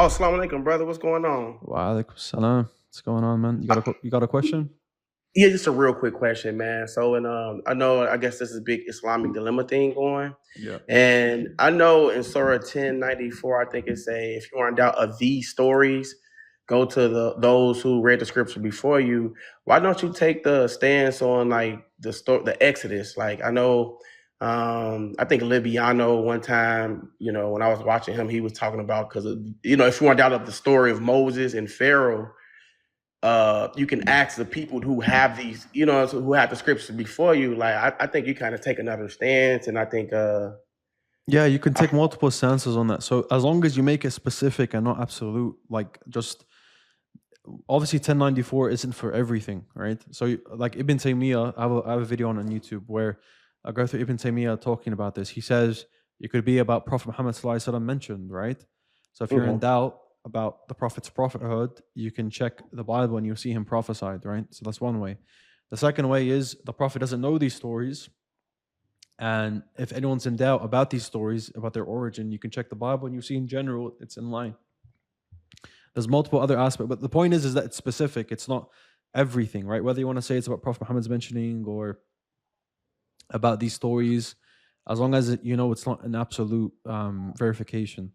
Oh, assalamu alaikum, brother. What's going on? Wa alaikum salam. What's going on, man? You got a question? Yeah, just a real quick question, man. So, I know, I guess this is a big Islamic dilemma thing going, Yeah. and I know in Surah 1094, I think it say, if you are in doubt of these stories, go to those who read the scripture before you. Why don't you take the stance on like the Exodus? Like I know, I think Libiano one time, when I was watching him, he was talking about because if you want doubt of the story of Moses and Pharaoh, you can ask the people who have these, who have the scriptures before you. Like I think you kind of take another stance, and I think Yeah, you can take multiple stances on that. So as long as you make it specific and not absolute, like just obviously 1094 isn't for everything, right? So like Ibn Taymiyyah, I have a video on YouTube where I go through Ibn Taymiyyah talking about this. He says it could be about Prophet Muhammad sallallahu alaihi wasallam mentioned, right? So if you're in doubt about the Prophet's prophethood, you can check the Bible and you'll see him prophesied, right? So that's one way. The second way is the Prophet doesn't know these stories. And if anyone's in doubt about these stories, about their origin, you can check the Bible and you see in general it's in line. There's multiple other aspects, but the point is that it's specific. It's not everything, right? Whether you want to say it's about Prophet Muhammad's mentioning or about these stories, as long as it's not an absolute verification.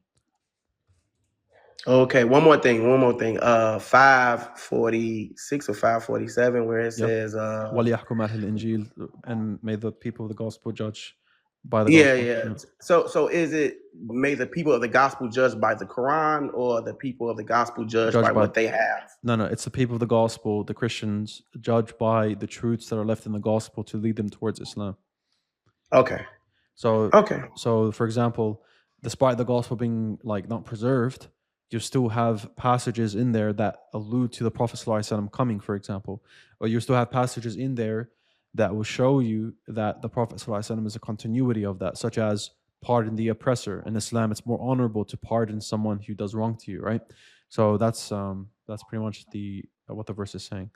Okay, one more thing. 546 or 547, where it says وَلْيَحْكُمْ أَهْلُ الْإِنْجِيلِ, and may the people of the gospel judge by the gospel. Yeah. So is it may the people of the gospel judge by the Quran, or the people of the gospel judge by what they have? No, it's the people of the gospel, the Christians, judge by the truths that are left in the gospel to lead them towards Islam. Okay. So for example, despite the gospel being like not preserved, you still have passages in there that allude to the Prophet ﷺ coming, for example, or you still have passages in there that will show you that the Prophet ﷺ is a continuity of that, such as pardon the oppressor. In Islam, it's more honorable to pardon someone who does wrong to you, right? So that's pretty much what the verse is saying.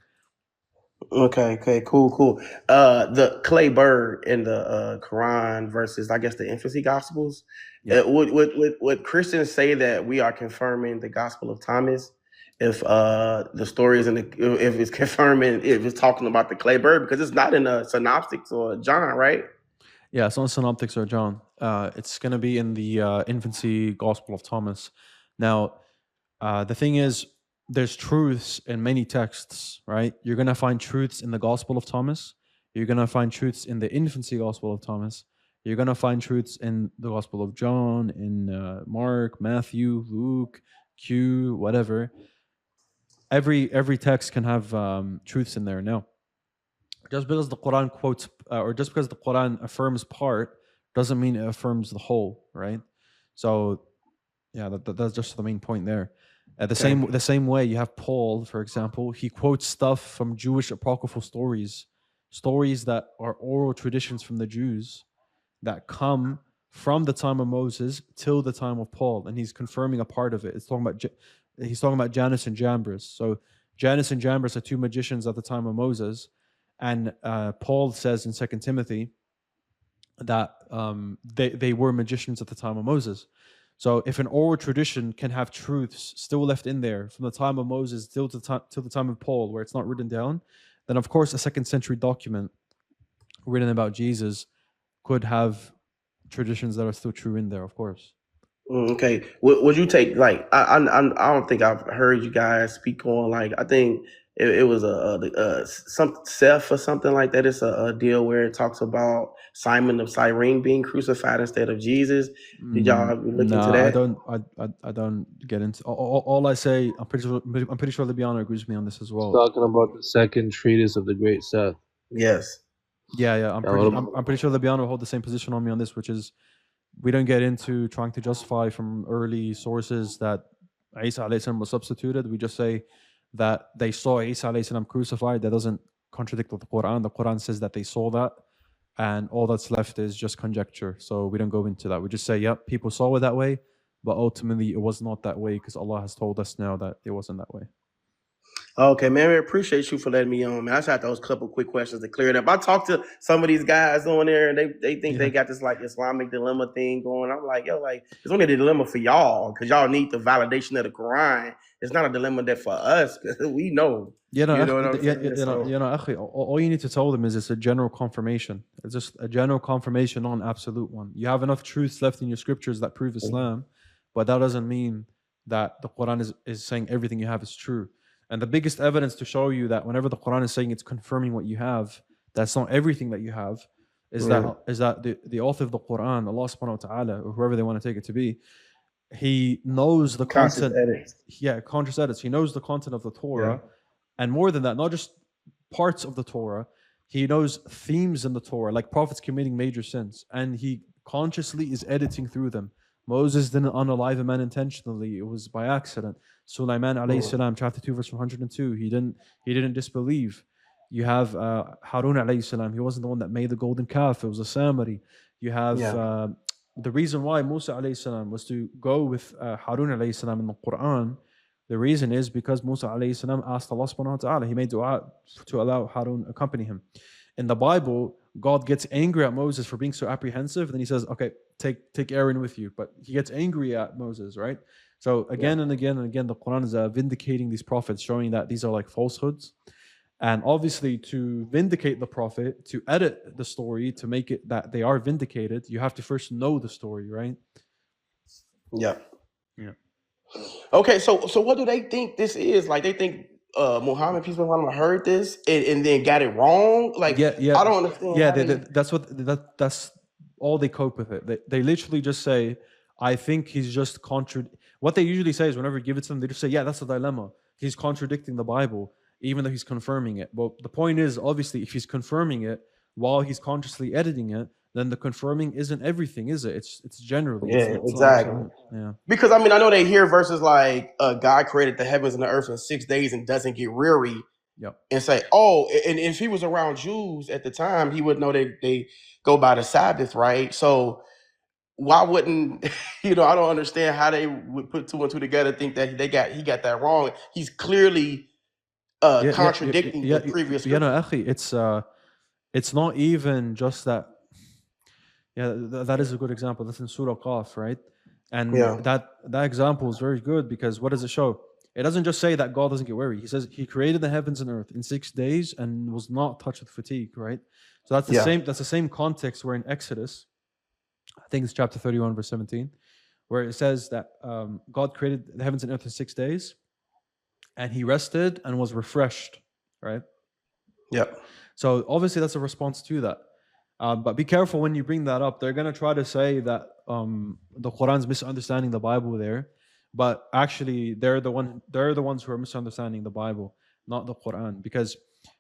Okay, cool. The clay bird in the Quran versus, I guess, the infancy gospels. Would Christians say that we are confirming the Gospel of Thomas if the story is if it's confirming, if it's talking about the clay bird, because it's not in the Synoptics or John, right? Yeah, it's not Synoptics or John. It's going to be in the infancy Gospel of Thomas. Now, the thing is, there's truths in many texts, right? You're going to find truths in the Gospel of Thomas. You're going to find truths in the infancy Gospel of Thomas. You're going to find truths in the Gospel of John, in Mark, Matthew, Luke, Q, whatever. Every text can have truths in there. Now, just because the Quran quotes, or just because the Quran affirms part, doesn't mean it affirms the whole, right? So, yeah, that's just the main point there. The same way you have Paul, for example, he quotes stuff from Jewish apocryphal stories that are oral traditions from the Jews that come from the time of Moses till the time of Paul, and he's confirming a part of it. He's talking about Janus and Jambres. So Janus and Jambres are two magicians at the time of Moses, and Paul says in 2 Timothy that they were magicians at the time of Moses. So if an oral tradition can have truths still left in there from the time of Moses till the time of Paul, where it's not written down, then of course a 2nd century document written about Jesus could have traditions that are still true in there, of course. Okay. Would you take, like, I don't think I've heard you guys speak on, like, I think it was some Seth or something like that. It's a deal where it talks about Simon of Cyrene being crucified instead of Jesus. Did y'all look into that? I don't get into all I say. I'm pretty sure Libiano agrees with me on this as well. Talking about the second treatise of the great Seth. Yes. Yeah. I'm pretty sure Libiano will hold the same position on me on this, which is we don't get into trying to justify from early sources that Isa alayhi salam was substituted. We just say that they saw Isa alayhi salam crucified. That doesn't contradict with the Quran. The Quran says that they saw that, and all that's left is just conjecture. So we don't go into that. We just say, yep, people saw it that way, but ultimately it was not that way because Allah has told us now that it wasn't that way. Okay, man, I appreciate you for letting me on, man. I just had those couple quick questions to clear it up. I talked to some of these guys on there, and they think Yeah. they got this like Islamic dilemma thing going. I'm like, yo, like it's only a dilemma for y'all because y'all need the validation of the Quran. It's not a dilemma that for us because we know. You know, You know what I'm saying? akhi, all you need to tell them is it's a general confirmation. It's just a general confirmation, not an absolute one. You have enough truths left in your scriptures that prove Islam, but that doesn't mean that the Quran is saying everything you have is true. And the biggest evidence to show you that whenever the Quran is saying it's confirming what you have, that's not everything that you have, is that the author of the Quran, Allah subhanahu wa ta'ala, or whoever they want to take it to be, he knows the content. Conscious edits. He knows the content of the Torah. And more than that, not just parts of the Torah, he knows themes in the Torah, like prophets committing major sins, and he consciously is editing through them. Moses didn't unalive a man intentionally; it was by accident. Sulaiman alayhi salam, chapter 2, verse 102, he didn't disbelieve. You have Harun alayhi salam; he wasn't the one that made the golden calf; it was a Samari. You have the reason why Musa alayhi salam was to go with Harun alayhi salam in the Quran. The reason is because Musa alayhi salam asked Allah subhanahu wa ta'ala. He made dua to allow Harun accompany him. In the Bible, God gets angry at Moses for being so apprehensive. Then he says, okay, take Aaron with you. But he gets angry at Moses, right? So again and again and again, the Quran is vindicating these prophets, showing that these are like falsehoods. And obviously, to vindicate the prophet, to edit the story, to make it that they are vindicated, you have to first know the story, right? Yeah. Yeah. Okay, so what do they think this is? Like they think Muhammad, peace be upon him, heard this and then got it wrong? Like I don't understand. Yeah, that's all they cope with it. They literally just say, I think he's just what they usually say is whenever you give it to them, they just say, yeah, that's a dilemma. He's contradicting the Bible, even though he's confirming it. But the point is, obviously, if he's confirming it while he's consciously editing it, then the confirming isn't everything, is it? It's generally. It's exactly. Because I mean, I know they hear verses like God created the heavens and the earth in 6 days and doesn't get weary. And say, oh, and if he was around Jews at the time, he would know they go by the Sabbath, right? So why wouldn't I don't understand how they would put two and two together, think that he got that wrong. He's clearly contradicting the previous scripture. Akhi, it's not even just that. Yeah, that is a good example. That's in Surah Qaf, right? And that example is very good because what does it show? It doesn't just say that God doesn't get weary. He says he created the heavens and earth in 6 days and was not touched with fatigue, right? So that's the same. That's the same context where in Exodus, I think it's chapter 31, verse 17, where it says that God created the heavens and earth in 6 days, and He rested and was refreshed, right? Yep. So obviously that's a response to that. But be careful when you bring that up. They're going to try to say that the Quran's misunderstanding the Bible there, but actually they're the ones who are misunderstanding the Bible, not the Quran. Because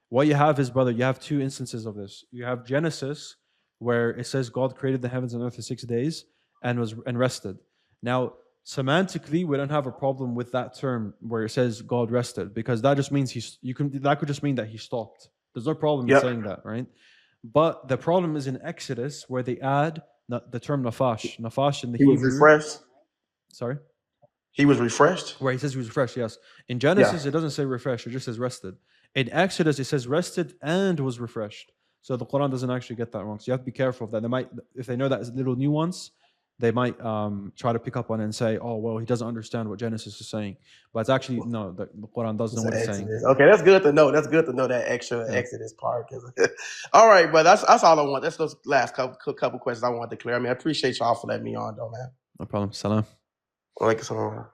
what you have is, brother, you have two instances of this. You have Genesis, where it says God created the heavens and earth in 6 days and rested. Now, semantically, we don't have a problem with that term where it says God rested, because that just means that could just mean that He stopped. There's no problem in saying that, right? But the problem is in Exodus, where they add the term nafash. Nafash in the Hebrew. He was refreshed. Sorry? He was refreshed? Where he says he was refreshed, yes. In Genesis, it doesn't say refreshed, it just says rested. In Exodus, it says rested and was refreshed. So the Quran doesn't actually get that wrong. So you have to be careful of that. They might, if they know that is a little nuance, they might try to pick up on it and say, oh, well, he doesn't understand what Genesis is saying. But it's actually, no, the Quran does know what it's saying. Okay, that's good to know. That's good to know that extra Exodus part. All right, but that's all I want. That's those last couple questions I wanted to clear. I mean, I appreciate y'all for letting me on, though, man. No problem. Salam. Walaikum salam.